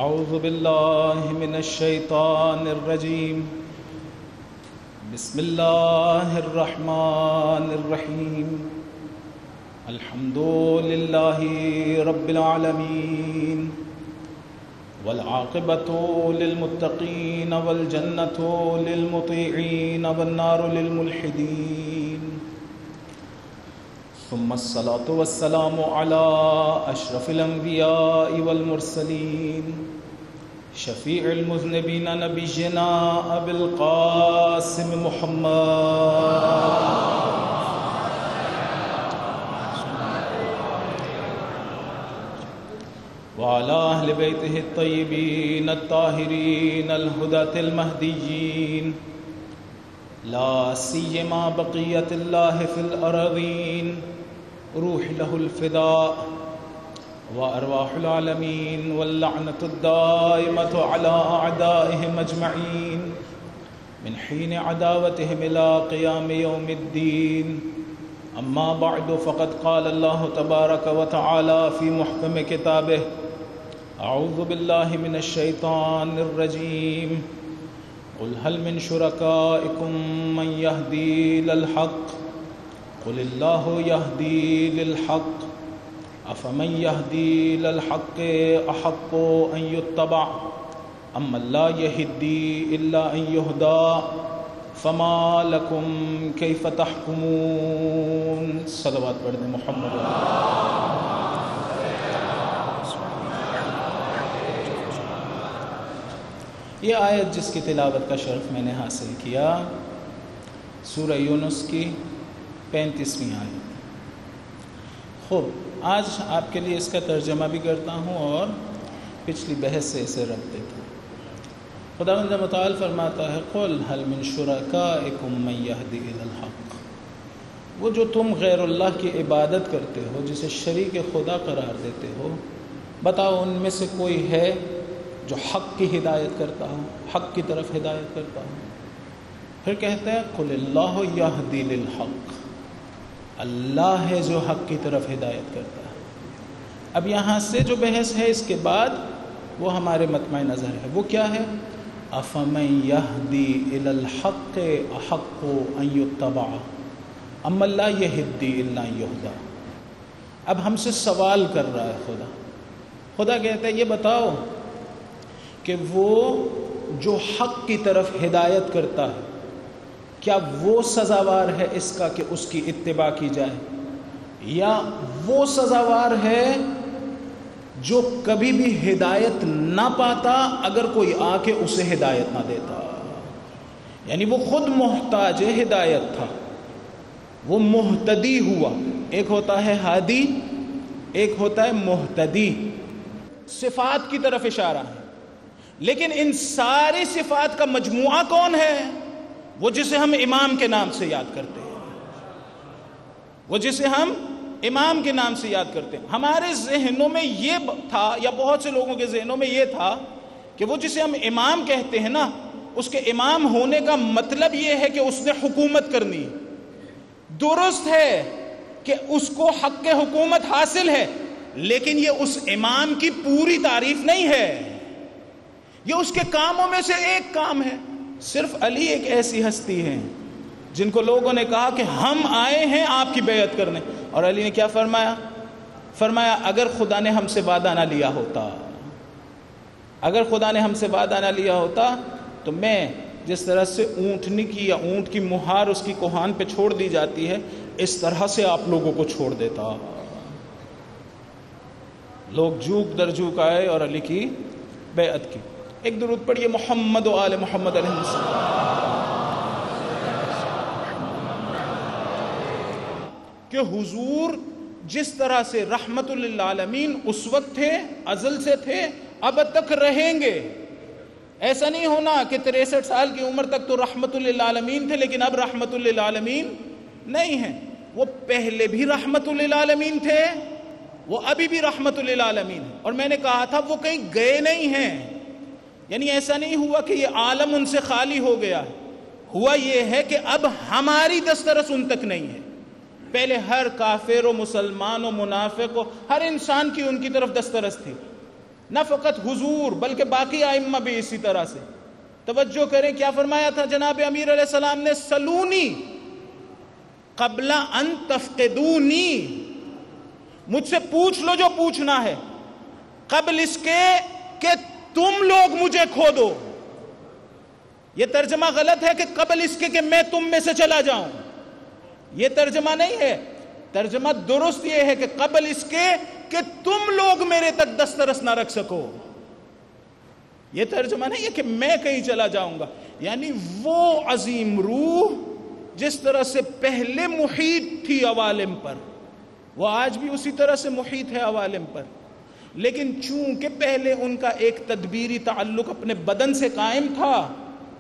اعوذ باللہ من الشیطان الرجیم بسم اللہ الرحمن الرحیم الحمد للہ رب العالمین والعاقبۃ للمتقین والجنۃ للمطیعین والنار للملحدین ثم الصلاة والسلام على اشرف الانبیاء والمرسلین شفیع المذنبین نبینا ابی القاسم محمد وعلى اہل بیتہ الطیبین الطاہرین الہداة المہدیین لا سیما بقیت اللہ فی الارضین روح لہ الفداء وارواح العالمین واللعنۃ الدائمۃ علی اعدائہم اجمعین من حین عداوتہم الی قیام یوم الدین اما بعد فقد قال اللہ تبارک وتعالی فی محکم کتابہ اعوذ باللہ من الشیطان الرجیم قل هل من شركائكم من يهدي للحق قل الله يهدي للحق أفمن يهدي للحق أحق أن يتبع أما لا يهدي إلا أن يهدى فما لكم كيف تحكمون صلوات پڑھنے محمد یہ آیت جس کی تلاوت کا شرف میں نے حاصل کیا سورہ یونس کی 35ویں آیت۔ خوب آج آپ کے لیے اس کا ترجمہ بھی کرتا ہوں اور پچھلی بحث سے اسے ربط دیتا ہوں۔ خداوند متعال فرماتا ہے قل هل من شرکائکم من یہدی الی الحق، وہ جو تم غیر اللہ کی عبادت کرتے ہو، جسے شریک خدا قرار دیتے ہو، بتاؤ ان میں سے کوئی ہے جو حق کی ہدایت کرتا ہو، حق کی طرف ہدایت کرتا ہو؟ پھر کہتے ہیں قل اللہ یہدی للحق، اللہ ہے جو حق کی طرف ہدایت کرتا ہے۔ اب یہاں سے جو بحث ہے اس کے بعد وہ ہمارے مطمع نظر ہے، وہ کیا ہے؟ افمن یہدی الی الحق احق ان یتبع اما لا یہدی الا ان یہدی۔ اب ہم سے سوال کر رہا ہے خدا کہتا ہے یہ بتاؤ کہ وہ جو حق کی طرف ہدایت کرتا ہے کیا وہ سزاوار ہے اس کا کہ اس کی اتباع کی جائے، یا وہ سزاوار ہے جو کبھی بھی ہدایت نہ پاتا اگر کوئی آ کے اسے ہدایت نہ دیتا؟ یعنی وہ خود محتاج ہدایت تھا، وہ مہتدی ہوا۔ ایک ہوتا ہے ہادی، ایک ہوتا ہے مہتدی۔ صفات کی طرف اشارہ ہے، لیکن ان ساری صفات کا مجموعہ کون ہے؟ وہ جسے ہم امام کے نام سے یاد کرتے ہیں، وہ جسے ہم امام کے نام سے یاد کرتے ہیں۔ ہمارے ذہنوں میں یہ تھا، یا بہت سے لوگوں کے ذہنوں میں یہ تھا کہ وہ جسے ہم امام کہتے ہیں نا، اس کے امام ہونے کا مطلب یہ ہے کہ اس نے حکومت کرنی۔ درست ہے کہ اس کو حق کے حکومت حاصل ہے، لیکن یہ اس امام کی پوری تعریف نہیں ہے، یہ اس کے کاموں میں سے ایک کام ہے۔ صرف علی ایک ایسی ہستی ہے جن کو لوگوں نے کہا کہ ہم آئے ہیں آپ کی بیعت کرنے، اور علی نے کیا فرمایا اگر خدا نے ہم سے وعدہ نہ لیا ہوتا، اگر خدا نے ہم سے وعدہ نہ لیا ہوتا تو میں جس طرح سے اونٹنی کی یا اونٹ کی مہار اس کی کوہان پہ چھوڑ دی جاتی ہے، اس طرح سے آپ لوگوں کو چھوڑ دیتا۔ لوگ جوک در جوک آئے اور علی کی بیعت کی۔ ایک درود پڑھیے محمد و آل محمد علیہ السلام۔ کہ حضور جس طرح سے رحمت للعالمین اس وقت تھے، ازل سے تھے، اب تک رہیں گے۔ ایسا نہیں ہونا کہ 63 سال کی عمر تک تو رحمت للعالمین تھے لیکن اب رحمت للعالمین نہیں ہیں۔ وہ پہلے بھی رحمت للعالمین تھے، وہ ابھی بھی رحمت للعالمین ہیں، اور میں نے کہا تھا وہ کہیں گئے نہیں ہیں۔ یعنی ایسا نہیں ہوا کہ یہ عالم ان سے خالی ہو گیا، ہوا یہ ہے کہ اب ہماری دسترس ان تک نہیں ہے۔ پہلے ہر کافر و مسلمان و منافق و ہر انسان کی ان کی طرف دسترس تھی، نہ فقط حضور بلکہ باقی ائمہ بھی اسی طرح سے. توجہ کریں کیا فرمایا تھا جناب امیر علیہ السلام نے؟ سلونی قبل ان تفقدونی، مجھ سے پوچھ لو جو پوچھنا ہے قبل اس کے کہ تم لوگ مجھے کھو دو. یہ ترجمہ غلط ہے کہ قبل اس کے کہ میں تم میں سے چلا جاؤں، یہ ترجمہ نہیں ہے. ترجمہ درست یہ ہے کہ قبل اس کے کہ تم لوگ میرے تک دسترس نہ رکھ سکو. یہ ترجمہ نہیں ہے کہ میں کہیں چلا جاؤں گا. یعنی وہ عظیم روح جس طرح سے پہلے محیط تھی عوالم پر، وہ آج بھی اسی طرح سے محیط ہے عوالم پر، لیکن چونکہ پہلے ان کا ایک تدبیری تعلق اپنے بدن سے قائم تھا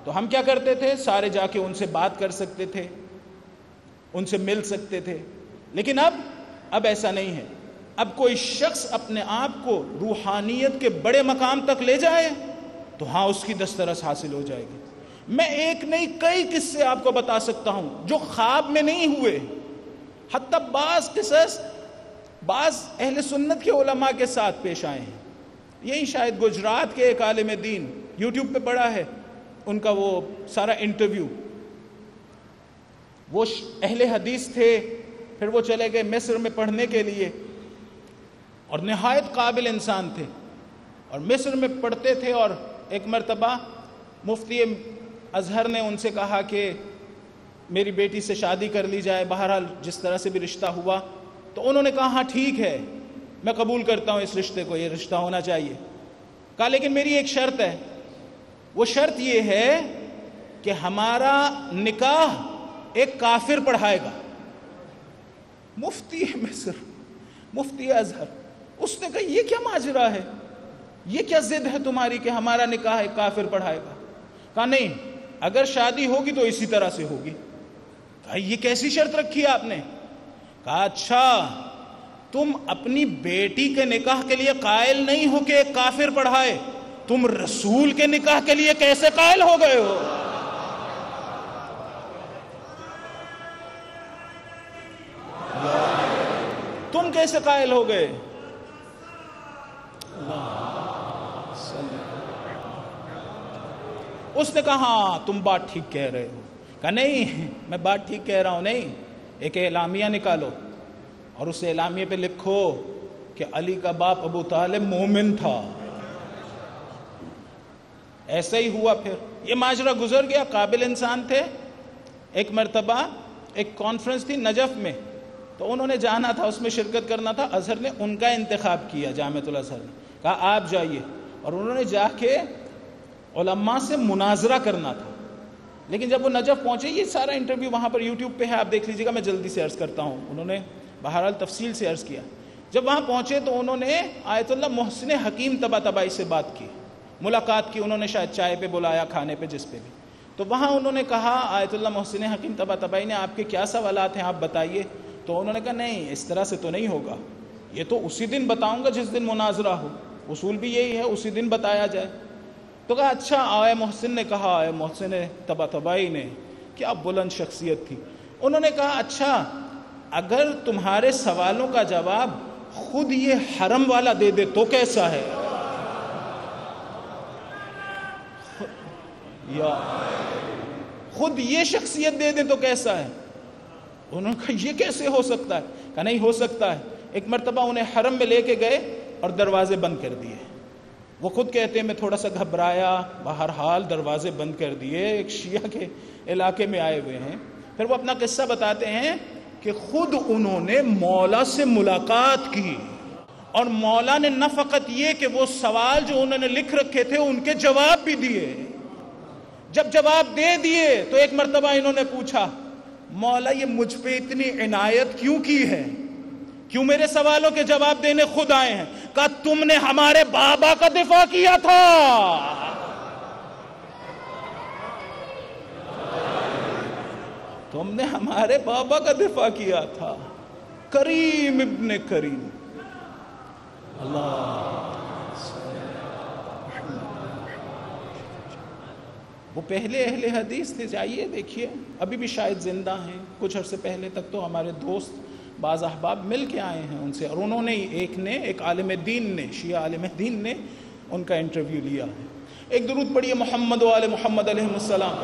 تو ہم کیا کرتے تھے؟ سارے جا کے ان سے بات کر سکتے تھے، ان سے مل سکتے تھے. لیکن اب ایسا نہیں ہے. اب کوئی شخص اپنے آپ کو روحانیت کے بڑے مقام تک لے جائے تو ہاں اس کی دسترس حاصل ہو جائے گی. میں ایک نہیں کئی قصے آپ کو بتا سکتا ہوں جو خواب میں نہیں ہوئے. حتیٰ بعض قصص بعض اہل سنت کے علماء کے ساتھ پیش آئے ہیں. یہی شاید گجرات کے ایک عالم دین، یوٹیوب پہ پڑا ہے ان کا وہ سارا انٹرویو. وہ اہل حدیث تھے، پھر وہ چلے گئے مصر میں پڑھنے کے لیے اور نہایت قابل انسان تھے اور مصر میں پڑھتے تھے. اور ایک مرتبہ مفتی ازہر نے ان سے کہا کہ میری بیٹی سے شادی کر لی جائے، بہرحال جس طرح سے بھی رشتہ ہوا. تو انہوں نے کہا ہاں ٹھیک ہے، میں قبول کرتا ہوں اس رشتے کو، یہ رشتہ ہونا چاہیے. کہا لیکن میری ایک شرط ہے، وہ شرط یہ ہے کہ ہمارا نکاح ایک کافر پڑھائے گا. مفتی مصر، مفتی ازہر، اس نے کہا یہ کیا ماجرا ہے، یہ کیا ضد ہے تمہاری کہ ہمارا نکاح ایک کافر پڑھائے گا؟ کہا نہیں، اگر شادی ہوگی تو اسی طرح سے ہوگی. کہا یہ کیسی شرط رکھی ہے آپ نے؟ کہا اچھا تم اپنی بیٹی کے نکاح کے لیے قائل نہیں ہو کہ ایک کافر پڑھائے، تم رسول کے نکاح کے لیے کیسے قائل ہو گئے ہو؟ تم کیسے قائل ہو گئے؟ اس نے کہا ہاں تم بات ٹھیک کہہ رہے ہو. کہا نہیں میں بات ٹھیک کہہ رہا ہوں نہیں، ایک اعلامیہ نکالو اور اس اعلامیہ پہ لکھو کہ علی کا باپ ابو طالب مومن تھا. ایسا ہی ہوا. پھر یہ ماجرا گزر گیا. قابل انسان تھے. ایک مرتبہ ایک کانفرنس تھی نجف میں، تو انہوں نے جانا تھا، اس میں شرکت کرنا تھا. اظہر نے ان کا انتخاب کیا، جامعۃ الازہر نے کہا آپ جائیے، اور انہوں نے جا کے علماء سے مناظرہ کرنا تھا. لیکن جب وہ نجف پہنچے، یہ سارا انٹرویو وہاں پر یوٹیوب پہ ہے، آپ دیکھ لیجیے گا، میں جلدی سے عرض کرتا ہوں. انہوں نے بہرحال تفصیل سے عرض کیا. جب وہاں پہنچے تو انہوں نے آیت اللہ محسن حکیم طباطبائی سے بات کی، ملاقات کی. انہوں نے شاید چائے پہ بلایا، کھانے پہ، جس پہ بھی. تو وہاں انہوں نے کہا آیت اللہ محسن حکیم طباطبائی نے آپ کے کیا سوالات ہیں آپ بتائیے. تو انہوں نے کہا نہیں اس طرح سے تو نہیں ہوگا، یہ تو اسی دن بتاؤں گا جس دن مناظرہ ہو، اصول بھی یہی ہے اسی دن بتایا جائے. تو کہا اچھا. آئے محسن نے کہا، آئے محسن طباطبائی نے، کیا بلند شخصیت تھی. انہوں نے کہا اچھا اگر تمہارے سوالوں کا جواب خود یہ حرم والا دے دے تو کیسا ہے؟ یا خود یہ شخصیت دے دے تو کیسا ہے؟ انہوں نے کہا یہ کیسے ہو سکتا ہے؟ کہا نہیں ہو سکتا ہے. ایک مرتبہ انہیں حرم میں لے کے گئے اور دروازے بند کر دیے. وہ خود کہتے ہیں میں تھوڑا سا گھبرایا، بہرحال دروازے بند کر دیے. ایک شیعہ کے علاقے میں آئے ہوئے ہیں. پھر وہ اپنا قصہ بتاتے ہیں کہ خود انہوں نے مولا سے ملاقات کی، اور مولا نے نہ فقط یہ کہ وہ سوال جو انہوں نے لکھ رکھے تھے ان کے جواب بھی دیے. جب جواب دے دیے تو ایک مرتبہ انہوں نے پوچھا مولا یہ مجھ پہ اتنی عنایت کیوں کی ہے، کیوں میرے سوالوں کے جواب دینے خود آئے ہیں؟ کہا تم نے ہمارے بابا کا دفاع کیا تھا. تم نے ہمارے بابا کا دفاع کیا تھا. کریم ابن کریم. اللہ وہ پہلے اہل حدیث تھے. جائیے دیکھیے، ابھی بھی شاید زندہ ہیں، کچھ عرصے پہلے تک تو ہمارے دوست بعض احباب مل کے آئے ہیں ان سے، اور انہوں نے ایک عالم دین نے، شیعہ عالم دین نے ان کا انٹرویو لیا ہے۔ ایک درود پڑھیے محمد و آل محمد علیہ السلام۔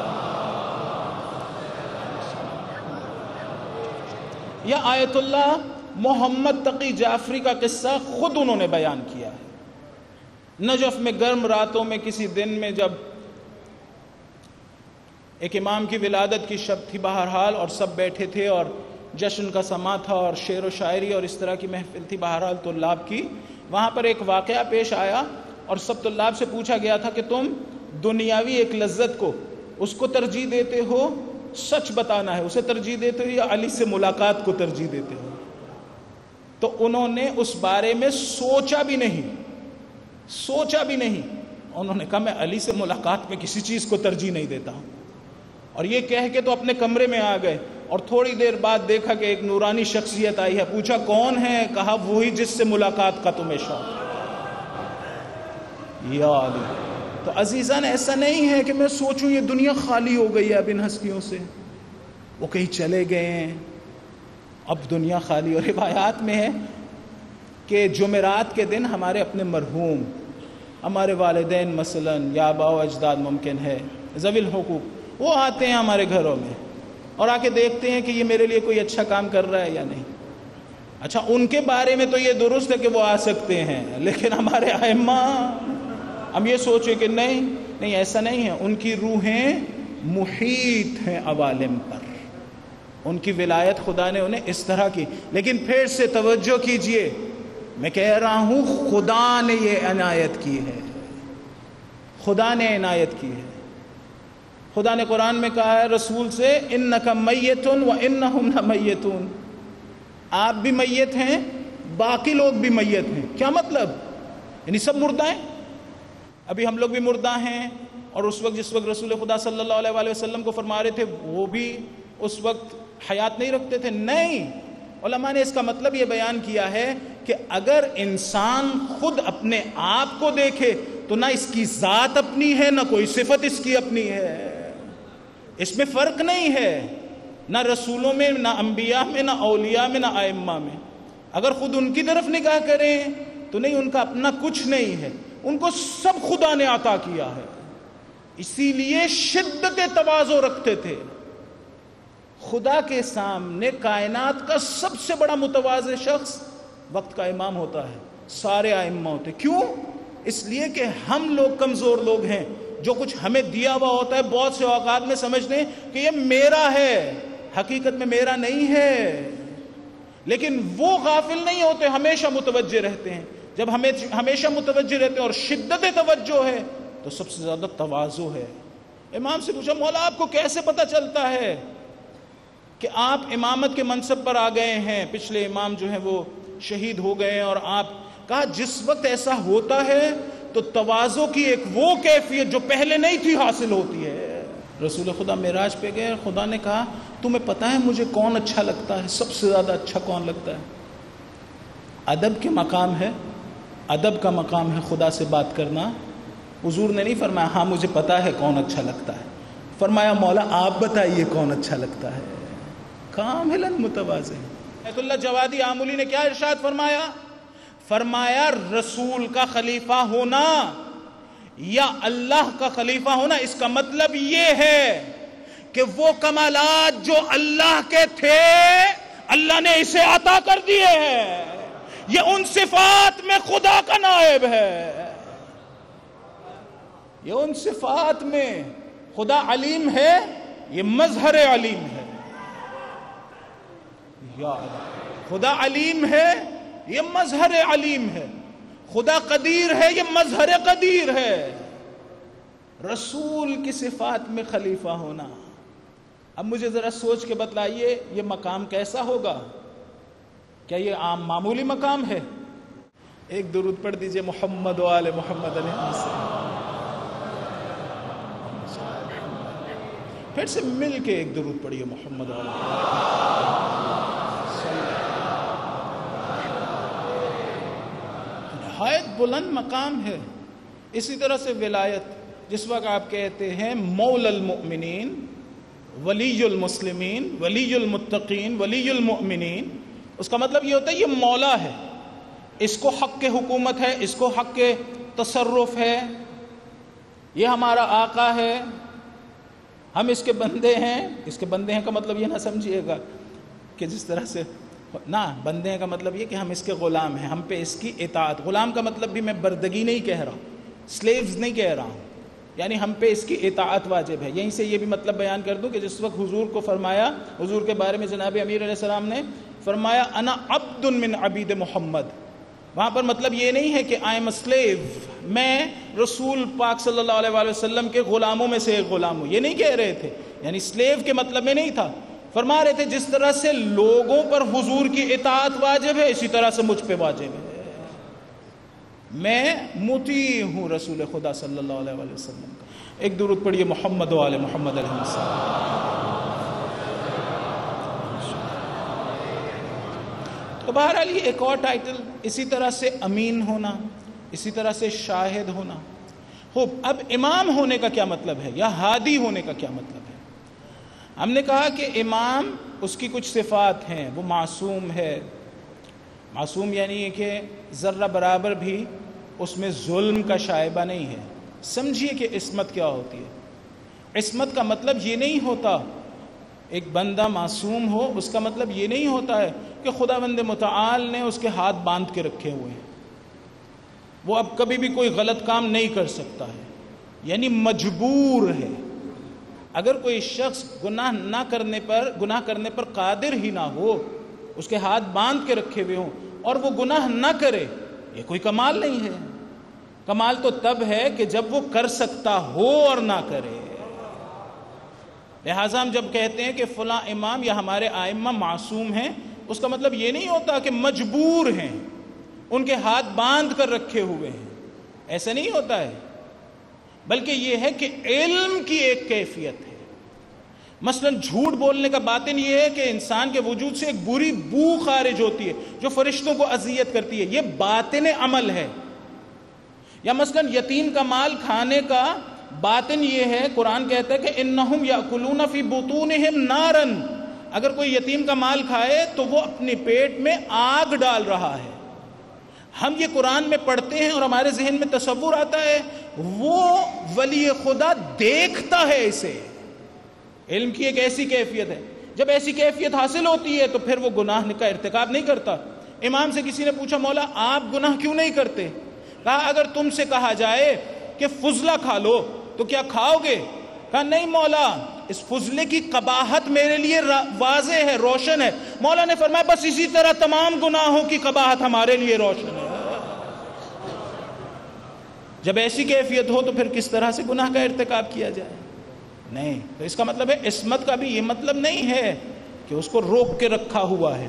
یا آیت اللہ محمد تقی جعفری کا قصہ خود انہوں نے بیان کیا ہے۔ نجف میں گرم راتوں میں کسی دن میں جب ایک امام کی ولادت کی شب تھی بہرحال، اور سب بیٹھے تھے اور جشن کا سما تھا اور شعر و شاعری اور اس طرح کی محفل تھی بہرحال طلاب کی، وہاں پر ایک واقعہ پیش آیا اور سب طلاب سے پوچھا گیا تھا کہ تم دنیاوی ایک لذت کو، اس کو ترجیح دیتے ہو، سچ بتانا ہے، اسے ترجیح دیتے ہو یا علی سے ملاقات کو ترجیح دیتے ہو؟ تو انہوں نے اس بارے میں سوچا بھی نہیں، انہوں نے کہا میں علی سے ملاقات میں کسی چیز کو ترجیح نہیں دیتا ہوں، اور یہ کہہ کے تو اپنے کمرے میں آ گئے، اور تھوڑی دیر بعد دیکھا کہ ایک نورانی شخصیت آئی ہے، پوچھا کون ہے؟ کہا وہی جس سے ملاقات کا تمہیں شوق ہے، یا علی۔ تو عزیزان ایسا نہیں ہے کہ میں سوچوں یہ دنیا خالی ہو گئی ہے اب ان ہستیوں سے، وہ کہیں چلے گئے ہیں، اب دنیا خالی۔ اور روایات میں ہے کہ جمعرات کے دن ہمارے اپنے مرحوم، ہمارے والدین مثلا یا آباء و اجداد ممکن ہے، ذوی الحقوق، وہ آتے ہیں ہمارے گھروں میں اور آ کے دیکھتے ہیں کہ یہ میرے لیے کوئی اچھا کام کر رہا ہے یا نہیں۔ اچھا ان کے بارے میں تو یہ درست ہے کہ وہ آ سکتے ہیں، لیکن ہمارے ائمہ ہم یہ سوچیں کہ نہیں ایسا نہیں ہے، ان کی روحیں محیط ہیں عوالم پر، ان کی ولایت خدا نے انہیں اس طرح کی۔ لیکن پھر سے توجہ کیجئے، میں کہہ رہا ہوں خدا نے یہ عنایت کی ہے، خدا نے عنایت کی ہے۔ خدا نے قرآن میں کہا ہے رسول سے انک میت و انہم لمیتون، آپ بھی میت ہیں باقی لوگ بھی میت ہیں۔ کیا مطلب؟ یعنی سب مردہ ہیں، ابھی ہم لوگ بھی مردہ ہیں، اور اس وقت جس وقت رسول خدا صلی اللہ علیہ وآلہ وسلم کو فرما رہے تھے وہ بھی اس وقت حیات نہیں رکھتے تھے؟ نہیں، علماء نے اس کا مطلب یہ بیان کیا ہے کہ اگر انسان خود اپنے آپ کو دیکھے تو نہ اس کی ذات اپنی ہے نہ کوئی صفت اس کی اپنی ہے، اس میں فرق نہیں ہے، نہ رسولوں میں، نہ انبیاء میں، نہ اولیاء میں، نہ ائمہ میں۔ اگر خود ان کی طرف نگاہ کریں تو نہیں، ان کا اپنا کچھ نہیں ہے، ان کو سب خدا نے عطا کیا ہے، اسی لیے شدت تواضع رکھتے تھے۔ خدا کے سامنے کائنات کا سب سے بڑا متواضع شخص وقت کا امام ہوتا ہے، سارے ائمہ ہوتے۔ کیوں؟ اس لیے کہ ہم لوگ کمزور لوگ ہیں، جو کچھ ہمیں دیا ہوا ہوتا ہے بہت سے اوقات میں سمجھتے ہیں کہ یہ میرا ہے، حقیقت میں میرا نہیں ہے، لیکن وہ غافل نہیں ہوتے، ہمیشہ متوجہ رہتے ہیں۔ جب ہمیشہ متوجہ رہتے ہیں اور شدت توجہ ہے تو سب سے زیادہ تواضع ہے۔ امام سے پوچھا مولا آپ کو کیسے پتہ چلتا ہے کہ آپ امامت کے منصب پر آ گئے ہیں؟ پچھلے امام جو ہیں وہ شہید ہو گئے ہیں، اور آپ کہا جس وقت ایسا ہوتا ہے تو تواضع کی ایک وہ کیفیت جو پہلے نہیں تھی حاصل ہوتی ہے۔ رسول خدا معراج پہ گئے، خدا نے کہا تمہیں پتہ ہے مجھے کون اچھا لگتا ہے، سب سے زیادہ اچھا کون لگتا ہے؟ ادب کے مقام ہے، ادب کا مقام ہے خدا سے بات کرنا۔ حضور نے نہیں فرمایا ہاں مجھے پتہ ہے کون اچھا لگتا ہے، فرمایا مولا آپ بتائیے کون اچھا لگتا ہے۔ کاملاً متواضع۔ ایت اللہ جوادی آمولی نے کیا ارشاد فرمایا؟ فرمایا رسول کا خلیفہ ہونا یا اللہ کا خلیفہ ہونا، اس کا مطلب یہ ہے کہ وہ کمالات جو اللہ کے تھے اللہ نے اسے عطا کر دیے ہیں، یہ ان صفات میں خدا کا نائب ہے، یہ ان صفات میں خدا علیم ہے، یہ مظہر علیم ہے۔ یا خدا علیم ہے، یہ مظہر علیم ہے، خدا قدیر ہے، یہ مظہر قدیر ہے۔ رسول کی صفات میں خلیفہ ہونا، اب مجھے ذرا سوچ کے بتلائیے یہ مقام کیسا ہوگا؟ کیا یہ عام معمولی مقام ہے؟ ایک درود پڑھ دیجئے محمد و آل محمد علیہ السلام۔ پھر سے مل کے ایک درود پڑھیے محمد و آل محمد۔ نہایت بلند مقام ہے۔ اسی طرح سے ولایت، جس وقت آپ کہتے ہیں مولا المؤمنین، ولی المسلمین، ولی المتقین، ولی المؤمنین، اس کا مطلب یہ ہوتا ہے یہ مولا ہے، اس کو حق کے حکومت ہے، اس کو حق کے تصرف ہے، یہ ہمارا آقا ہے، ہم اس کے بندے ہیں۔ اس کے بندے ہیں کا مطلب یہ نہ سمجھیے گا کہ جس طرح سے نہ، بندے ہیں کا مطلب یہ کہ ہم اس کے غلام ہیں، ہم پہ اس کی اطاعت۔ غلام کا مطلب بھی میں بردگی نہیں کہہ رہا، سلیوز نہیں کہہ رہا ہوں، یعنی ہم پہ اس کی اطاعت واجب ہے۔ یہیں سے یہ بھی مطلب بیان کر دوں کہ جس وقت حضور کو فرمایا، حضور کے بارے میں جناب امیر علیہ السلام نے فرمایا انا عبد من عبید محمد، وہاں پر مطلب یہ نہیں ہے کہ آئی ایم اے سلیو، میں رسول پاک صلی اللہ علیہ وآلہ وسلم کے غلاموں میں سے ایک غلام ہوں، یہ نہیں کہہ رہے تھے، یعنی سلیو کے مطلب میں نہیں تھا۔ فرما رہے تھے جس طرح سے لوگوں پر حضور کی اطاعت واجب ہے، اسی طرح سے مجھ پہ واجب ہے، میں مطیع ہوں رسول خدا صلی اللہ علیہ وآلہ وسلم کا۔ ایک درود پڑھیے محمد و آل محمد علیہ السلام۔ تو بہرحال یہ ایک اور ٹائٹل، اسی طرح سے امین ہونا، اسی طرح سے شاہد ہونا۔ خوب، اب امام ہونے کا کیا مطلب ہے یا ہادی ہونے کا کیا مطلب ہے؟ ہم نے کہا کہ امام اس کی کچھ صفات ہیں، وہ معصوم ہے۔ معصوم یعنی کہ ذرہ برابر بھی اس میں ظلم کا شائبہ نہیں ہے۔ سمجھیے کہ عصمت کیا ہوتی ہے۔ عصمت کا مطلب یہ نہیں ہوتا ایک بندہ معصوم ہو، اس کا مطلب یہ نہیں ہوتا ہے کہ خداوند متعال نے اس کے ہاتھ باندھ کے رکھے ہوئے ہیں، وہ اب کبھی بھی کوئی غلط کام نہیں کر سکتا ہے، یعنی مجبور ہے۔ اگر کوئی شخص گناہ کرنے پر قادر ہی نہ ہو، اس کے ہاتھ باندھ کے رکھے ہوئے ہوں اور وہ گناہ نہ کرے، یہ کوئی کمال نہیں ہے۔ کمال تو تب ہے کہ جب وہ کر سکتا ہو اور نہ کرے۔ لہٰذا ہم جب کہتے ہیں کہ فلاں امام یا ہمارے ائمہ معصوم ہیں، اس کا مطلب یہ نہیں ہوتا کہ مجبور ہیں، ان کے ہاتھ باندھ کر رکھے ہوئے ہیں، ایسا نہیں ہوتا ہے، بلکہ یہ ہے کہ علم کی ایک کیفیت ہے۔ مثلا جھوٹ بولنے کا باطن یہ ہے کہ انسان کے وجود سے ایک بری بو خارج ہوتی ہے جو فرشتوں کو اذیت کرتی ہے، یہ باطن عمل ہے۔ یا مثلا یتیم کا مال کھانے کا باطن یہ ہے، قرآن کہتا ہے کہ انہم یاکلون فی بطونہم نارا، اگر کوئی یتیم کا مال کھائے تو وہ اپنے پیٹ میں آگ ڈال رہا ہے۔ ہم یہ قرآن میں پڑھتے ہیں اور ہمارے ذہن میں تصور آتا ہے وہ ولی خدا دیکھتا ہے اسے۔ علم کی ایک ایسی کیفیت ہے، جب ایسی کیفیت حاصل ہوتی ہے تو پھر وہ گناہ کا ارتکاب نہیں کرتا۔ امام سے کسی نے پوچھا مولا آپ گناہ کیوں نہیں کرتے؟ کہا اگر تم سے کہا جائے کہ فضلہ کھا لو تو کیا کھاؤ گے؟ کہا نہیں مولا، اس فضلے کی قباحت میرے لیے واضح ہے، روشن ہے۔ مولا نے فرمایا بس اسی طرح تمام گناہوں کی قباحت ہمارے لیے روشن ہے۔ جب ایسی کیفیت ہو تو پھر کس طرح سے گناہ کا ارتکاب کیا جائے؟ نہیں، تو اس کا مطلب ہے عصمت کا بھی یہ مطلب نہیں ہے کہ اس کو روک کے رکھا ہوا ہے۔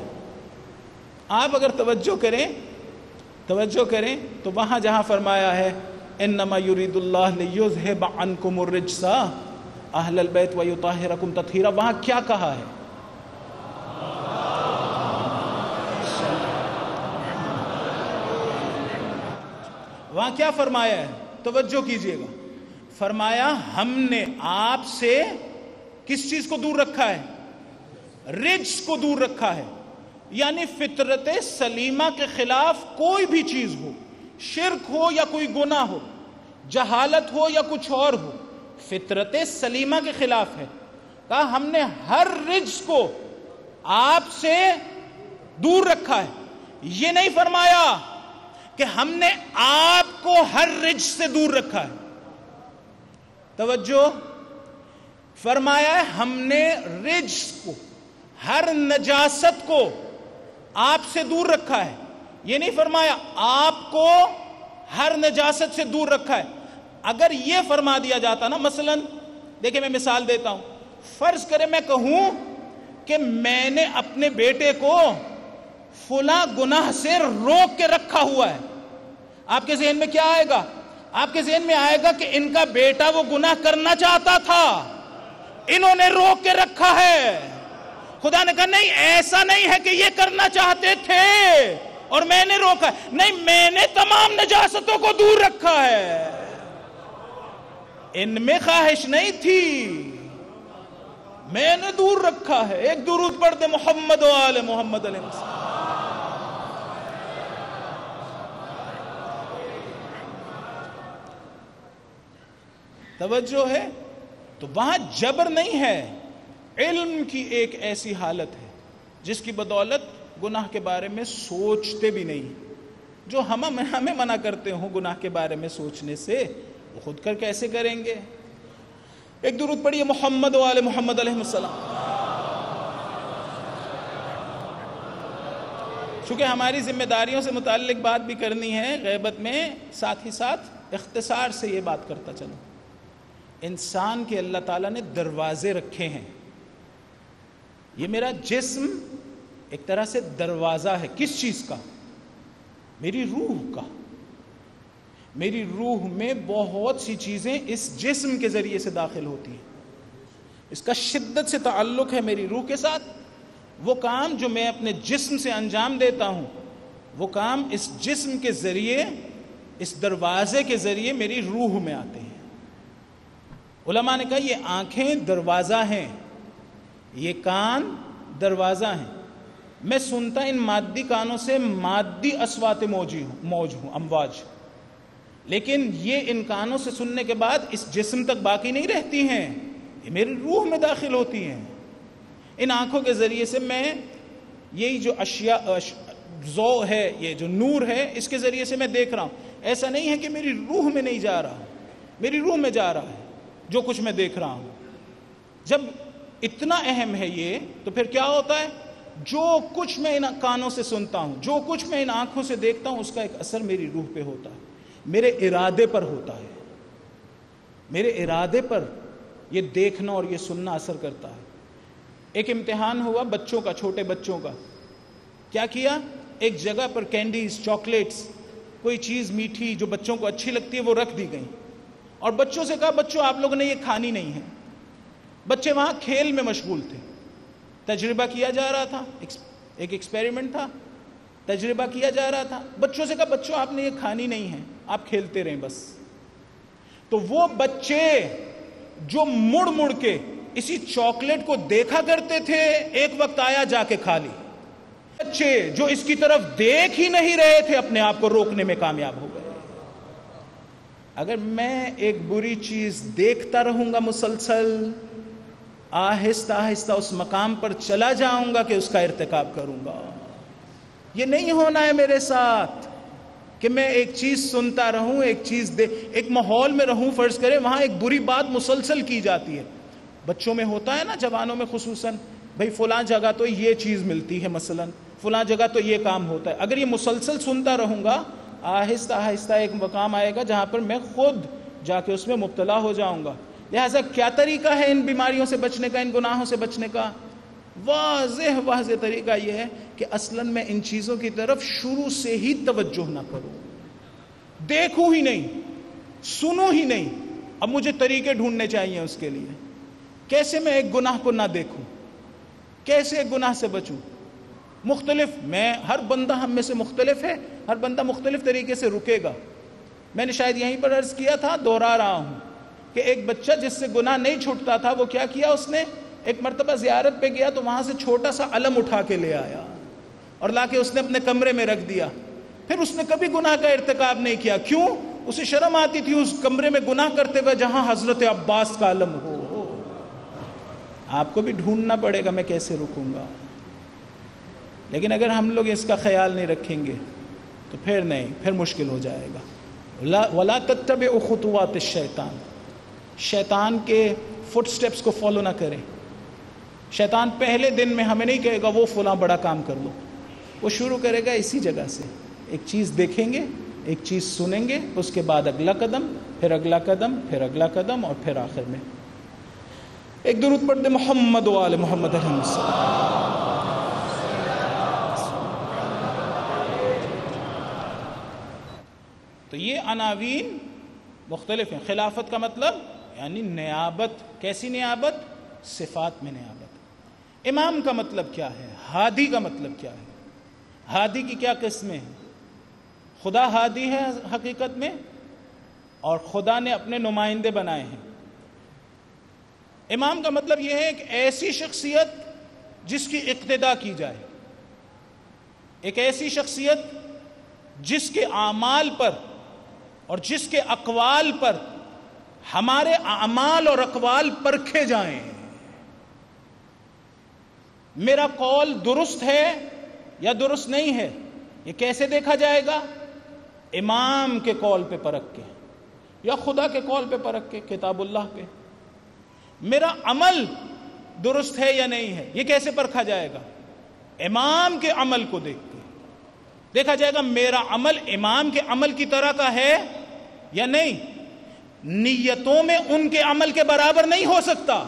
آپ اگر توجہ کریں تو وہاں جہاں فرمایا ہے انما یرید اللہ لیذھب عنکم الرجس اہل البیت ویطہرکم تطہیرا، وہاں کیا کہا ہے؟ وہاں کیا فرمایا ہے؟ توجہ کیجئے گا، فرمایا ہم نے آپ سے کس چیز کو دور رکھا ہے؟ رجس کو دور رکھا ہے، یعنی فطرت سلیمہ کے خلاف کوئی بھی چیز ہو، شرک ہو یا کوئی گناہ ہو، جہالت ہو یا کچھ اور ہو، فطرت سلیمہ کے خلاف ہے۔ کہا ہم نے ہر رجس کو آپ سے دور رکھا ہے، یہ نہیں فرمایا کہ ہم نے آپ کو ہر رجس سے دور رکھا ہے۔ توجہ، فرمایا ہے ہم نے رجس کو، ہر نجاست کو آپ سے دور رکھا ہے، یہ نہیں فرمایا آپ کو ہر نجاست سے دور رکھا ہے۔ اگر یہ فرما دیا جاتا نا، مثلا دیکھیں میں مثال دیتا ہوں، فرض کرے میں کہوں کہ میں نے اپنے بیٹے کو فلاں گناہ سے روک کے رکھا ہوا ہے، آپ کے ذہن میں کیا آئے گا؟ آپ کے ذہن میں آئے گا کہ ان کا بیٹا وہ گناہ کرنا چاہتا تھا، انہوں نے روک کے رکھا ہے۔ خدا نے کہا نہیں، ایسا نہیں ہے کہ یہ کرنا چاہتے تھے اور میں نے روکا ہے، نہیں، میں نے تمام نجاستوں کو دور رکھا ہے، ان میں خواہش نہیں تھی، میں نے دور رکھا ہے۔ ایک درود پڑھ دے محمد و آل محمد علیہ السلام۔ توجہ ہے، تو وہاں جبر نہیں ہے، علم کی ایک ایسی حالت ہے جس کی بدولت گناہ کے بارے میں سوچتے بھی نہیں. جو ہمیں منع کرتے ہوں گناہ کے بارے میں سوچنے سے، وہ خود کر کیسے کریں گے؟ ایک درود پڑھیے محمد و آل محمد علیہ السلام. چونکہ ہماری ذمہ داریوں سے متعلق بات بھی کرنی ہے غیبت میں، ساتھ ہی ساتھ اختصار سے یہ بات کرتا چلوں. انسان کے اللہ تعالیٰ نے دروازے رکھے ہیں. یہ میرا جسم ایک طرح سے دروازہ ہے. کس چیز کا؟ میری روح کا. میری روح میں بہت سی چیزیں اس جسم کے ذریعے سے داخل ہوتی ہیں. اس کا شدت سے تعلق ہے میری روح کے ساتھ. وہ کام جو میں اپنے جسم سے انجام دیتا ہوں، وہ کام اس جسم کے ذریعے، اس دروازے کے ذریعے میری روح میں آتے ہیں. علماء نے کہا یہ آنکھیں دروازہ ہیں، یہ کان دروازہ ہیں. میں سنتا ان مادی کانوں سے مادی اصوات موج ہوں، امواج. لیکن یہ ان کانوں سے سننے کے بعد اس جسم تک باقی نہیں رہتی ہیں، یہ میری روح میں داخل ہوتی ہیں. ان آنکھوں کے ذریعے سے میں یہی جو اشیاء ضوء ہے، یہ جو نور ہے، اس کے ذریعے سے میں دیکھ رہا ہوں. ایسا نہیں ہے کہ میری روح میں نہیں جا رہا، میری روح میں جا رہا ہے جو کچھ میں دیکھ رہا ہوں. جب اتنا اہم ہے یہ، تو پھر کیا ہوتا ہے؟ جو کچھ میں ان کانوں سے سنتا ہوں، جو کچھ میں ان آنکھوں سے دیکھتا ہوں، اس کا ایک اثر میری روح پہ ہوتا ہے، میرے ارادے پر ہوتا ہے. میرے ارادے پر یہ دیکھنا اور یہ سننا اثر کرتا ہے. ایک امتحان ہوا بچوں کا، چھوٹے بچوں کا. کیا کیا؟ ایک جگہ پر کینڈیز، چاکلیٹس، کوئی چیز میٹھی جو بچوں کو اچھی لگتی ہے وہ رکھ دی گئی، اور بچوں سے کہا بچوں آپ لوگوں نے یہ کھانی نہیں ہے. بچے وہاں کھیل میں مشغول تھے. تجربہ کیا جا رہا تھا، ایک ایکسپیریمنٹ تھا، تجربہ کیا جا رہا تھا. بچوں سے کہا بچوں آپ نے یہ کھانی نہیں ہے، آپ کھیلتے رہیں بس. تو وہ بچے جو مڑ مڑ کے اسی چاکلیٹ کو دیکھا کرتے تھے، ایک وقت آیا جا کے کھا لی. بچے جو اس کی طرف دیکھ ہی نہیں رہے تھے، اپنے آپ کو روکنے میں کامیاب ہو گئے. اگر میں ایک بری چیز دیکھتا رہوں گا مسلسل، آہستہ آہستہ اس مقام پر چلا جاؤں گا کہ اس کا ارتکاب کروں گا. یہ نہیں ہونا ہے میرے ساتھ کہ میں ایک چیز سنتا رہوں، ایک ماحول میں رہوں. فرض کریں وہاں ایک بری بات مسلسل کی جاتی ہے. بچوں میں ہوتا ہے نا، جوانوں میں خصوصاً، بھئی فلاں جگہ تو یہ چیز ملتی ہے، مثلا فلاں جگہ تو یہ کام ہوتا ہے. اگر یہ مسلسل سنتا رہوں گا، آہستہ آہستہ ایک مقام آئے گا جہاں پر میں خود جا کے اس میں مبتلا ہو جاؤں گا. لہٰذا کیا طریقہ ہے ان بیماریوں سے بچنے کا، ان گناہوں سے بچنے کا؟ واضح طریقہ یہ ہے کہ اصلاً میں ان چیزوں کی طرف شروع سے ہی توجہ نہ کروں، دیکھوں ہی نہیں، سنوں ہی نہیں. اب مجھے طریقے ڈھونڈنے چاہیے اس کے لیے. کیسے میں ایک گناہ کو نہ دیکھوں، کیسے ایک گناہ سے بچوں؟ ہر بندہ ہم میں سے مختلف ہے، ہر بندہ مختلف طریقے سے رکے گا. میں نے شاید یہیں پر عرض کیا تھا، دوہرا رہا ہوں کہ ایک بچہ جس سے گناہ نہیں چھوٹتا تھا، وہ کیا کیا؟ اس نے ایک مرتبہ زیارت پہ گیا تو وہاں سے چھوٹا سا علم اٹھا کے لے آیا اور لا کے اس نے اپنے کمرے میں رکھ دیا. پھر اس نے کبھی گناہ کا ارتکاب نہیں کیا. کیوں؟ اسے شرم آتی تھی اس کمرے میں گناہ کرتے ہوئے جہاں حضرت عباس کا علم ہو. آپ کو بھی ڈھونڈنا پڑے گا میں کیسے رکوں گا. لیکن اگر ہم لوگ اس کا خیال نہیں رکھیں گے تو پھر مشکل ہو جائے گا. وَلَا تَتَّبِعُوا خُطُوَاتِ الشَّيْطَانِ، شیطان کے فٹ سٹیپس کو فالو نہ کریں. شیطان پہلے دن میں ہمیں نہیں کہے گا وہ فلاں بڑا کام کر لو. وہ شروع کرے گا اسی جگہ سے. ایک چیز دیکھیں گے، ایک چیز سنیں گے، اس کے بعد اگلا قدم، پھر اگلا قدم، پھر اگلا قدم، اور پھر آخر میں ایک درود پڑھ دے محمد و آل محمد علیہ السلام. تو یہ عناوین مختلف ہیں. خلافت کا مطلب یعنی نیابت. کیسی نیابت؟ صفات میں نیابت. امام کا مطلب کیا ہے؟ ہادی کا مطلب کیا ہے؟ ہادی کی کیا قسمیں ہیں؟ خدا ہادی ہے حقیقت میں، اور خدا نے اپنے نمائندے بنائے ہیں. امام کا مطلب یہ ہے ایک ایسی شخصیت جس کی اقتدا کی جائے، ایک ایسی شخصیت جس کے اعمال پر اور جس کے اقوال پر ہمارے اعمال اور اقوال پرکھے جائیں. میرا قول درست ہے یا درست نہیں ہے، یہ کیسے دیکھا جائے گا؟ امام کے قول پہ پرکھ کے یا خدا کے قول پہ پرکھ کے، کتاب اللہ پہ. میرا عمل درست ہے یا نہیں ہے، یہ کیسے پرکھا جائے گا؟ امام کے عمل کو دیکھ کے دیکھا جائے گا میرا عمل امام کے عمل کی طرح کا ہے یا نہیں. نیتوں میں ان کے عمل کے برابر نہیں ہو سکتا،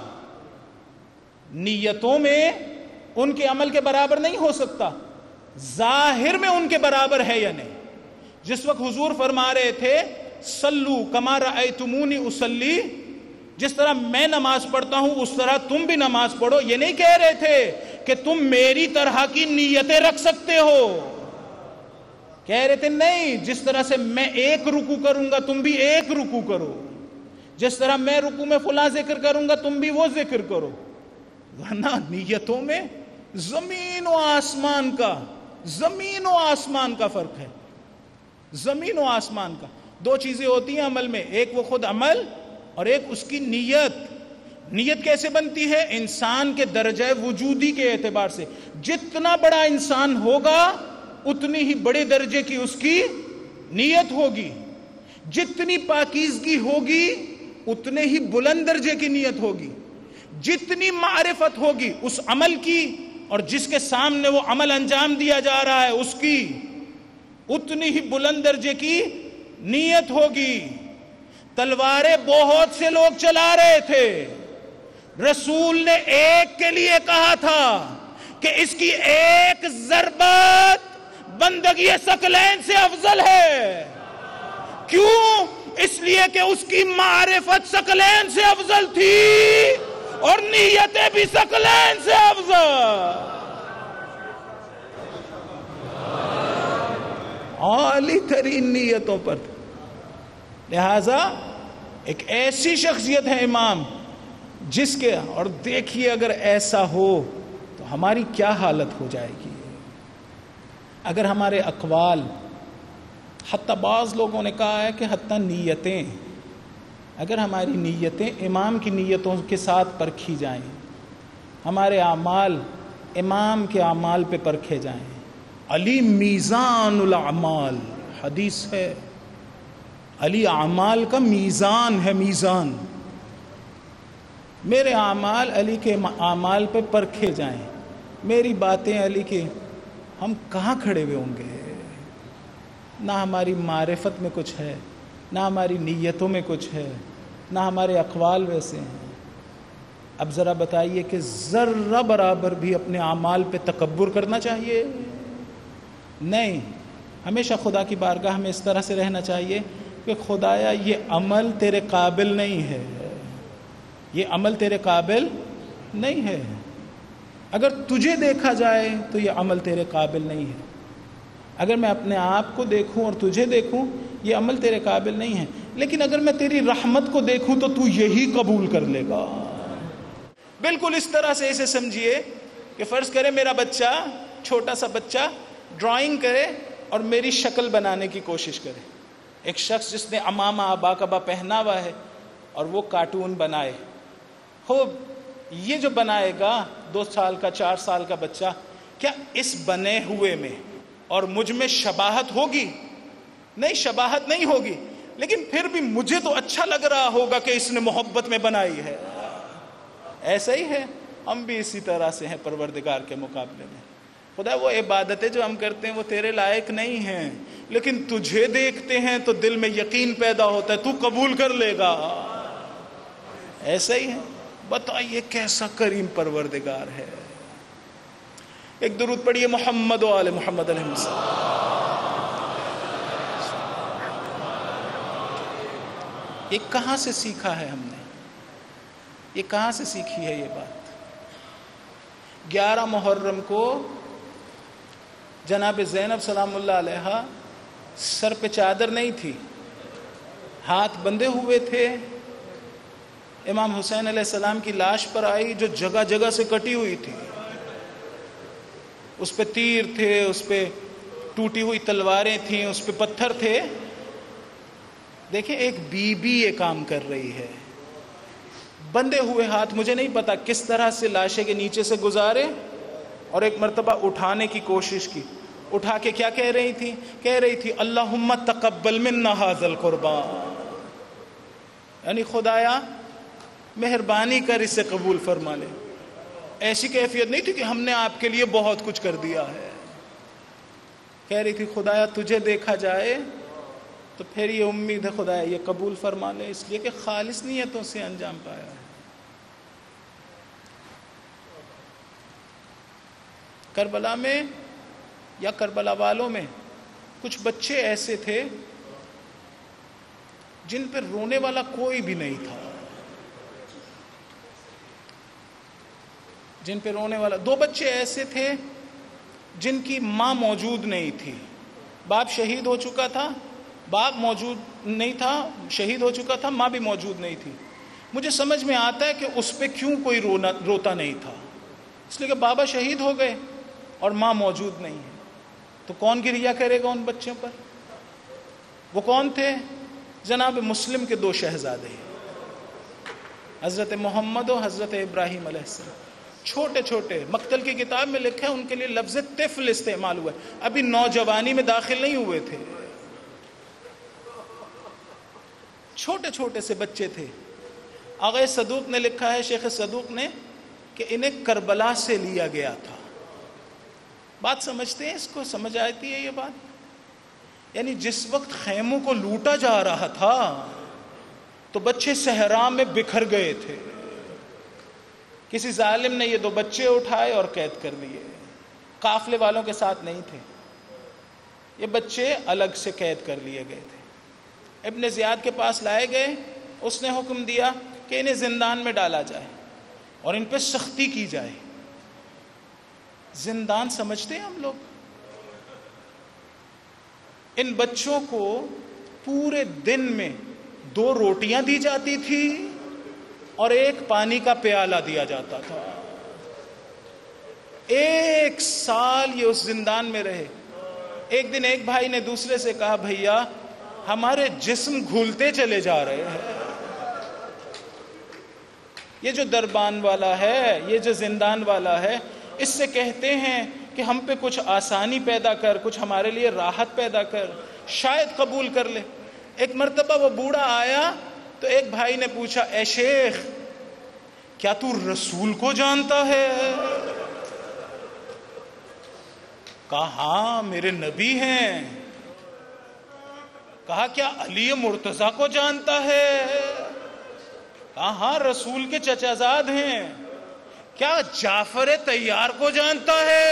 نیتوں میں ان کے عمل کے برابر نہیں ہو سکتا، ظاہر میں ان کے برابر ہے یا نہیں. جس وقت حضور فرما رہے تھے صلو کما رأیتمونی اصلی، جس طرح میں نماز پڑھتا ہوں اس طرح تم بھی نماز پڑھو، یہ نہیں کہہ رہے تھے کہ تم میری طرح کی نیتیں رکھ سکتے ہو. کہہ رہے تھے نہیں، جس طرح سے میں ایک رکوع کروں گا تم بھی ایک رکوع کرو، جس طرح میں رکوع میں فلاں ذکر کروں گا تم بھی وہ ذکر کرو. ورنہ نیتوں میں زمین و آسمان کا فرق ہے. زمین و آسمان کا. دو چیزیں ہوتی ہیں عمل میں، ایک وہ خود عمل اور ایک اس کی نیت. نیت کیسے بنتی ہے؟ انسان کے درجہ وجودی کے اعتبار سے. جتنا بڑا انسان ہوگا اتنی ہی بڑے درجے کی اس کی نیت ہوگی، جتنی پاکیزگی ہوگی اتنے ہی بلند درجے کی نیت ہوگی، جتنی معرفت ہوگی اس عمل کی اور جس کے سامنے وہ عمل انجام دیا جا رہا ہے اس کی، اتنی ہی بلند درجے کی نیت ہوگی. تلواریں بہت سے لوگ چلا رہے تھے، رسول نے ایک کے لیے کہا تھا کہ اس کی ایک ضربت بندگی ثقلین سے افضل ہے. کیوں؟ اس لیے کہ اس کی معرفت ثقلین سے افضل تھی اور نیتیں بھی ثقلین سے افضل. عالی ترین نیتوں پر. لہذا ایک ایسی شخصیت ہے امام جس کے، اور دیکھیے اگر ایسا ہو تو ہماری کیا حالت ہو جائے گی. اگر ہمارے اقوال، حتیٰ بعض لوگوں نے کہا ہے کہ حتیٰ نیتیں، اگر ہماری نیتیں امام کی نیتوں کے ساتھ پرکھی جائیں، ہمارے اعمال امام کے اعمال پہ پرکھے جائیں. علی میزان الاعمال، حدیث ہے، علی اعمال کا میزان ہے. میزان، میرے اعمال علی کے اعمال پہ پرکھے جائیں، میری باتیں علی کے، ہم کہاں کھڑے ہوئے ہوں گے؟ نہ ہماری معرفت میں کچھ ہے، نہ ہماری نیتوں میں کچھ ہے، نہ ہمارے اقوال ویسے ہیں. اب ذرا بتائیے کہ ذرہ برابر بھی اپنے اعمال پہ تکبر کرنا چاہیے؟ نہیں. ہمیشہ خدا کی بارگاہ میں اس طرح سے رہنا چاہیے کہ خدایا یہ عمل تیرے قابل نہیں ہے، یہ عمل تیرے قابل نہیں ہے. اگر تجھے دیکھا جائے تو یہ عمل تیرے قابل نہیں ہے. اگر میں اپنے آپ کو دیکھوں اور تجھے دیکھوں یہ عمل تیرے قابل نہیں ہے. لیکن اگر میں تیری رحمت کو دیکھوں تو تو یہی قبول کر لے گا. بالکل اس طرح سے اسے سمجھیے کہ فرض کرے میرا بچہ، چھوٹا سا بچہ ڈرائنگ کرے اور میری شکل بنانے کی کوشش کرے. ایک شخص جس نے عمامہ آبا کبا پہنا ہوا ہے اور وہ کارٹون بنائے، ہو یہ جو بنائے گا 2 سال کا 4 سال کا بچہ، کیا اس بنے ہوئے میں اور مجھ میں شباہت ہوگی؟ نہیں، شباہت نہیں ہوگی. لیکن پھر بھی مجھے تو اچھا لگ رہا ہوگا کہ اس نے محبت میں بنائی ہے. ایسا ہی ہے، ہم بھی اسی طرح سے ہیں پروردگار کے مقابلے میں. خدا وہ عبادتیں جو ہم کرتے ہیں وہ تیرے لائق نہیں ہیں، لیکن تجھے دیکھتے ہیں تو دل میں یقین پیدا ہوتا ہے، تو قبول کر لے گا. ایسا ہی ہے. بتائیے کیسا کریم پروردگار ہے. ایک درود پڑھیے محمد و آل محمد علیہ السلام. یہ کہاں سے سیکھا ہے ہم نے؟ یہ کہاں سے سیکھی ہے یہ بات؟ 11 محرم کو جناب زینب سلام اللہ علیہا سر پہ چادر نہیں تھی، ہاتھ بندھے ہوئے تھے. امام حسین علیہ السلام کی لاش پر آئی جو جگہ جگہ سے کٹی ہوئی تھی، اس پہ تیر تھے، اس پہ ٹوٹی ہوئی تلواریں تھیں، اس پہ پتھر تھے. دیکھیں ایک بی بی یہ کام کر رہی ہے، بندھے ہوئے ہاتھ، مجھے نہیں پتا کس طرح سے لاشے کے نیچے سے گزارے، اور ایک مرتبہ اٹھانے کی کوشش کی، اٹھا کے کیا کہہ رہی تھی اللہم تقبل منا ھذا القربان، یعنی خدایا مہربانی کر اسے قبول فرما لے۔ ایسی کیفیت نہیں تھی کہ ہم نے آپ کے لیے بہت کچھ کر دیا ہے، کہہ رہی تھی خدایا تجھے دیکھا جائے تو پھر یہ امید ہے خدایا یہ قبول فرما لے، اس لیے کہ خالص نیتوں سے انجام پایا ہے۔ کربلا میں یا کربلا والوں میں کچھ بچے ایسے تھے جن پہ رونے والا کوئی بھی نہیں تھا، جن پہ رونے والا، دو بچے ایسے تھے جن کی ماں موجود نہیں تھی، باپ شہید ہو چکا تھا، باپ موجود نہیں تھا، شہید ہو چکا تھا، ماں بھی موجود نہیں تھی۔ مجھے سمجھ میں آتا ہے کہ اس پہ کیوں کوئی روتا نہیں تھا، اس لیے کہ بابا شہید ہو گئے اور ماں موجود نہیں ہے، تو کون گریہ کرے گا ان بچوں پر؟ وہ کون تھے؟ جناب مسلم کے دو شہزادے، حضرت محمد و حضرت ابراہیم علیہ السلام، چھوٹے چھوٹے، مقتل کی کتاب میں لکھا ہے ان کے لیے لفظ طفل استعمال ہوا ہے، ابھی نوجوانی میں داخل نہیں ہوئے تھے، چھوٹے چھوٹے سے بچے تھے۔ آغا صدوق نے لکھا ہے، شیخ صدوق نے، کہ انہیں کربلا سے لیا گیا تھا۔ بات سمجھتے ہیں اس کو؟ سمجھ آتی ہے یہ بات؟ یعنی جس وقت خیموں کو لوٹا جا رہا تھا تو بچے صحرا میں بکھر گئے تھے، کسی ظالم نے یہ دو بچے اٹھائے اور قید کر لیے، قافلے والوں کے ساتھ نہیں تھے، یہ بچے الگ سے قید کر لیے گئے تھے۔ ابن زیاد کے پاس لائے گئے، اس نے حکم دیا کہ انہیں زندان میں ڈالا جائے اور ان پہ سختی کی جائے۔ زندان سمجھتے ہیں ہم لوگ؟ ان بچوں کو پورے دن میں 2 روٹیاں دی جاتی تھی اور 1 پانی کا پیالہ دیا جاتا تھا۔ 1 سال یہ اس زندان میں رہے۔ ایک دن ایک بھائی نے دوسرے سے کہا بھیا ہمارے جسم گھولتے چلے جا رہے ہیں، یہ جو دربان والا ہے، یہ جو زندان والا ہے، اس سے کہتے ہیں کہ ہم پہ کچھ آسانی پیدا کر، کچھ ہمارے لیے راحت پیدا کر، شاید قبول کر لے۔ ایک مرتبہ وہ بوڑھا آیا تو ایک بھائی نے پوچھا اے شیخ کیا تو رسول کو جانتا ہے؟ کہا ہاں میرے نبی ہیں۔ کہا کیا علی مرتضیٰ کو جانتا ہے؟ کہا ہاں رسول کے چچا زاد ہیں۔ کیا جعفر طیار کو جانتا ہے؟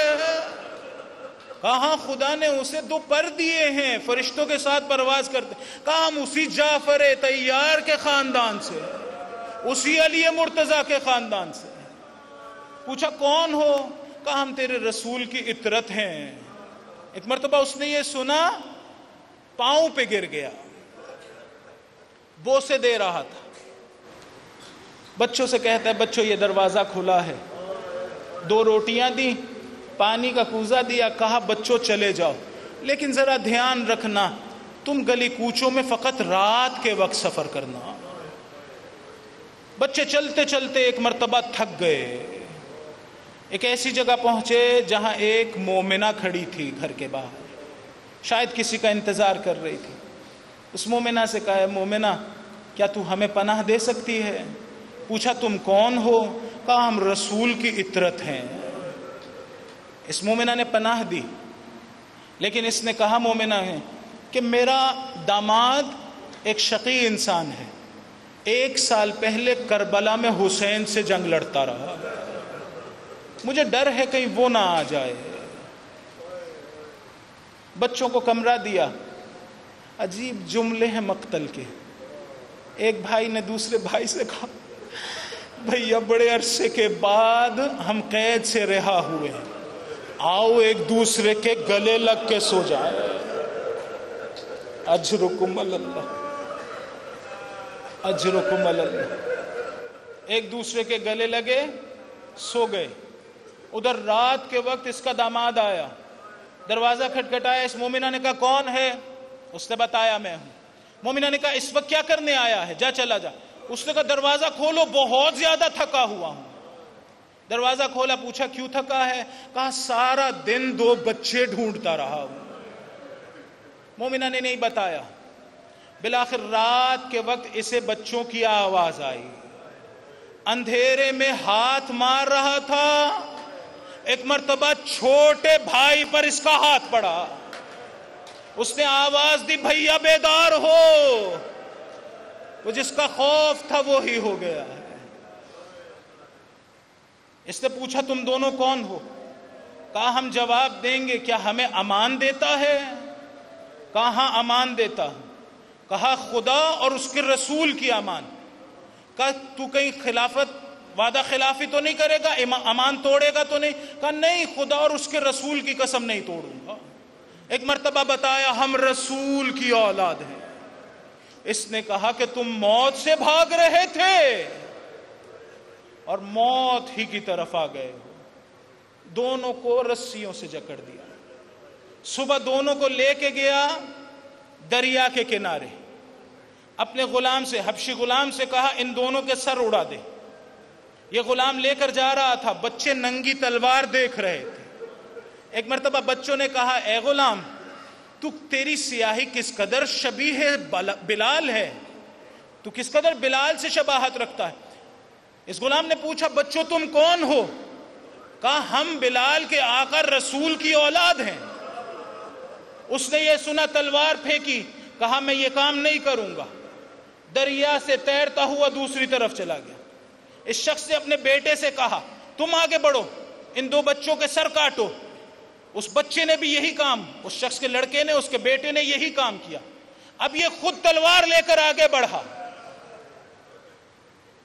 کہا ہاں خدا نے اسے 2 پر دیے ہیں، فرشتوں کے ساتھ پرواز کرتے۔ کہا ہم اسی جعفر طیار کے خاندان سے، اسی علی مرتضیٰ کے خاندان سے۔ پوچھا کون ہو؟ کہا ہم تیرے رسول کی اطرت ہیں۔ ایک مرتبہ اس نے یہ سنا، پاؤں پہ گر گیا، بوسے دے رہا تھا، بچوں سے کہتا ہے بچوں یہ دروازہ کھلا ہے، 2 روٹیاں دی، پانی کا کوزہ دیا، کہا بچوں چلے جاؤ لیکن ذرا دھیان رکھنا تم گلی کوچوں میں فقط رات کے وقت سفر کرنا۔ بچے چلتے چلتے ایک مرتبہ تھک گئے، ایک ایسی جگہ پہنچے جہاں ایک مومنہ کھڑی تھی گھر کے باہر، شاید کسی کا انتظار کر رہی تھی۔ اس مومنہ سے کہا مومنہ کیا تو ہمیں پناہ دے سکتی ہے؟ پوچھا تم کون ہو؟ کہا ہم رسول کی اطرت ہیں۔ اس مومنہ نے پناہ دی، لیکن اس نے کہا مومنہ ہے کہ میرا داماد ایک شقی انسان ہے، 1 سال پہلے کربلا میں حسین سے جنگ لڑتا رہا، مجھے ڈر ہے کہیں وہ نہ آ جائے۔ بچوں کو کمرہ دیا، عجیب جملے ہیں مقتل کے۔ ایک بھائی نے دوسرے بھائی سے کہا بھیا بڑے عرصے کے بعد ہم قید سے رہا ہوئے ہیں، آؤ ایک دوسرے کے گلے لگ کے سو جائیں، اجرکم اللہ، اجرکم اللہ۔ ایک دوسرے کے گلے لگے، سو گئے۔ ادھر رات کے وقت اس کا داماد آیا، دروازہ کھٹکھٹایا، اس مومنہ نے کہا کون ہے؟ اس نے بتایا میں ہوں۔ مومنہ نے کہا اس وقت کیا کرنے آیا ہے؟ جا چلا جا. اس نے کہا دروازہ کھولو، بہت زیادہ تھکا ہوا ہوں. دروازہ کھولا، پوچھا کیوں تھکا ہے؟ کہا سارا دن 2 بچے ڈھونڈتا رہا ہوں. مومنہ نے نہیں بتایا. بالآخر رات کے وقت اسے بچوں کی آواز آئی. اندھیرے میں ہاتھ مار رہا تھا، ایک مرتبہ چھوٹے بھائی پر اس کا ہاتھ پڑا. اس نے آواز دی بھیا بیدار ہو. وہ جس کا خوف تھا وہی ہو گیا ہے. اس نے پوچھا تم دونوں کون ہو؟ کہا ہم جواب دیں گے، کیا ہمیں امان دیتا ہے؟ کہا ہاں امان دیتا ہوں. کہا خدا اور اس کے رسول کی امان. کہا تو کہیں خلافت وعدہ خلافی تو نہیں کرے گا، امان توڑے گا تو نہیں؟ کہا نہیں، خدا اور اس کے رسول کی قسم نہیں توڑوں گا. ایک مرتبہ بتایا ہم رسول کی اولاد ہیں. اس نے کہا کہ تم موت سے بھاگ رہے تھے اور موت ہی کی طرف آ گئے ہو. دونوں کو رسیوں سے جکڑ دیا. صبح دونوں کو لے کے گیا دریا کے کنارے. اپنے غلام سے، حبشی غلام سے کہا ان دونوں کے سر اڑا دے. یہ غلام لے کر جا رہا تھا، بچے ننگی تلوار دیکھ رہے تھے. ایک مرتبہ بچوں نے کہا اے غلام، تو تیری سیاہی کس قدر شبیہ بلال ہے، تو کس قدر بلال سے شباہت رکھتا ہے. اس غلام نے پوچھا بچوں تم کون ہو؟ کہا ہم بلال کے آقا رسول کی اولاد ہیں. اس نے یہ سنا تلوار پھینکی، کہا میں یہ کام نہیں کروں گا. دریا سے تیرتا ہوا دوسری طرف چلا گیا. اس شخص نے اپنے بیٹے سے کہا تم آگے بڑھو، ان 2 بچوں کے سر کاٹو. اس بچے نے بھی یہی کام، اس شخص کے لڑکے نے، اس کے بیٹے نے یہی کام کیا. اب یہ خود تلوار لے کر آگے بڑھا.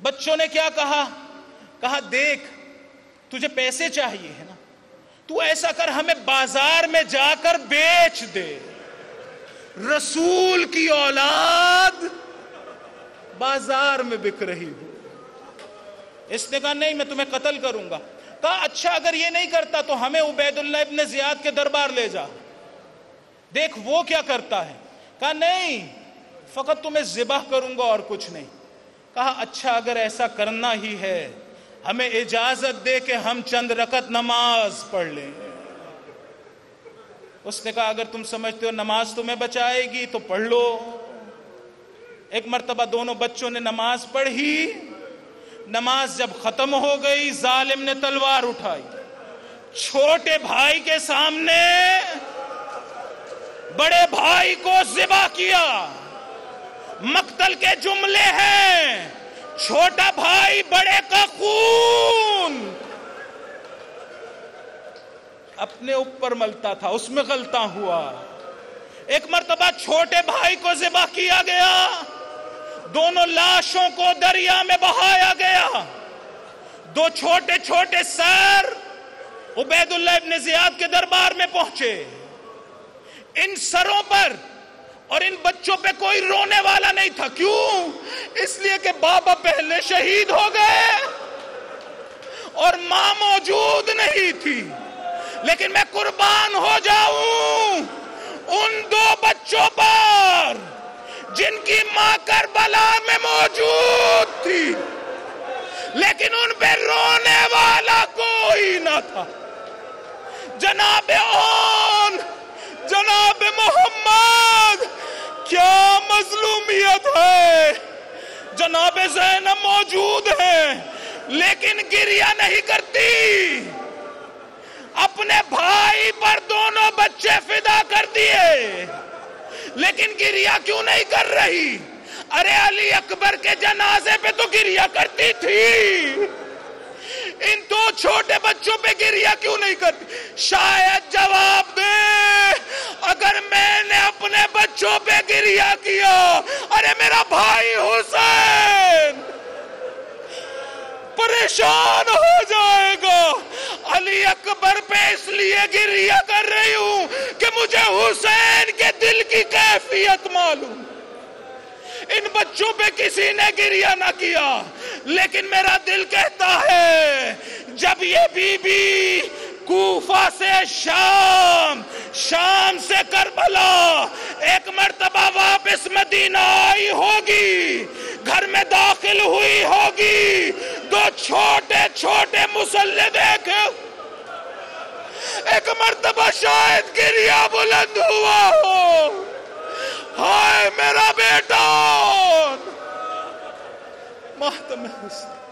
بچوں نے کیا کہا؟ کہا دیکھ تجھے پیسے چاہیے ہے نا، تو ایسا کر ہمیں بازار میں جا کر بیچ دے. رسول کی اولاد بازار میں بک رہی ہو. اس نے کہا نہیں میں تمہیں قتل کروں گا. کہا اچھا اگر یہ نہیں کرتا تو ہمیں عبید اللہ ابن زیاد کے دربار لے جا، دیکھ وہ کیا کرتا ہے. کہا نہیں فقط تمہیں ذبح کروں گا اور کچھ نہیں. کہا اچھا اگر ایسا کرنا ہی ہے ہمیں اجازت دے کہ ہم چند رکعت نماز پڑھ لیں. اس نے کہا اگر تم سمجھتے ہو نماز تمہیں بچائے گی تو پڑھ لو. ایک مرتبہ دونوں بچوں نے نماز پڑھی. نماز جب ختم ہو گئی ظالم نے تلوار اٹھائی، چھوٹے بھائی کے سامنے بڑے بھائی کو ذبح کیا. مقتل کے جملے ہیں چھوٹا بھائی بڑے کا خون اپنے اوپر ملتا تھا، اس میں غلطاں ہوا. ایک مرتبہ چھوٹے بھائی کو ذبح کیا گیا، دونوں لاشوں کو دریا میں بہایا گیا. 2 چھوٹے چھوٹے سر عبید اللہ ابن زیاد کے دربار میں پہنچے. ان سروں پر اور ان بچوں پہ کوئی رونے والا نہیں تھا. کیوں؟ اس لیے کہ بابا پہلے شہید ہو گئے اور ماں موجود نہیں تھی. لیکن میں قربان ہو جاؤں ان 2 بچوں پر جن کی ماں کربلا میں موجود تھی، لیکن ان پہ رونے والا کوئی نہ تھا. جناب اون، جناب محمد، کیا مظلومیت ہے. جناب زینب موجود ہیں لیکن گریہ نہیں کرتی. اپنے بھائی پر دونوں بچے فدا کر دیے لیکن گریہ کیوں نہیں کر رہی؟ ارے علی اکبر کے جنازے پہ تو گریہ کرتی تھی، ان 2 چھوٹے بچوں پہ گریہ کیوں نہیں کرتی؟ شاید جواب دے اگر میں نے اپنے بچوں پہ گریہ کیا، ارے میرا بھائی حسین پریشان ہو جائے گا. علی اکبر پہ اس لیے گریہ کر رہی ہوں کہ مجھے حسین کے دل کی کیفیت معلوم. ان بچوں پہ کسی نے گریہ نہ کیا لیکن میرا دل کہتا ہے جب یہ بی بی کوفہ سے شام، شام سے کربلا ایک مرتبہ واپس مدینہ آئی ہوگی، گھر میں داخل ہوئی ہوگی، دو چھوٹے چھوٹے مصلے دیکھے، ایک مرتبہ شاید گریہ بلند ہوا ہو، ہائے میرا بیٹا، ماتم حسین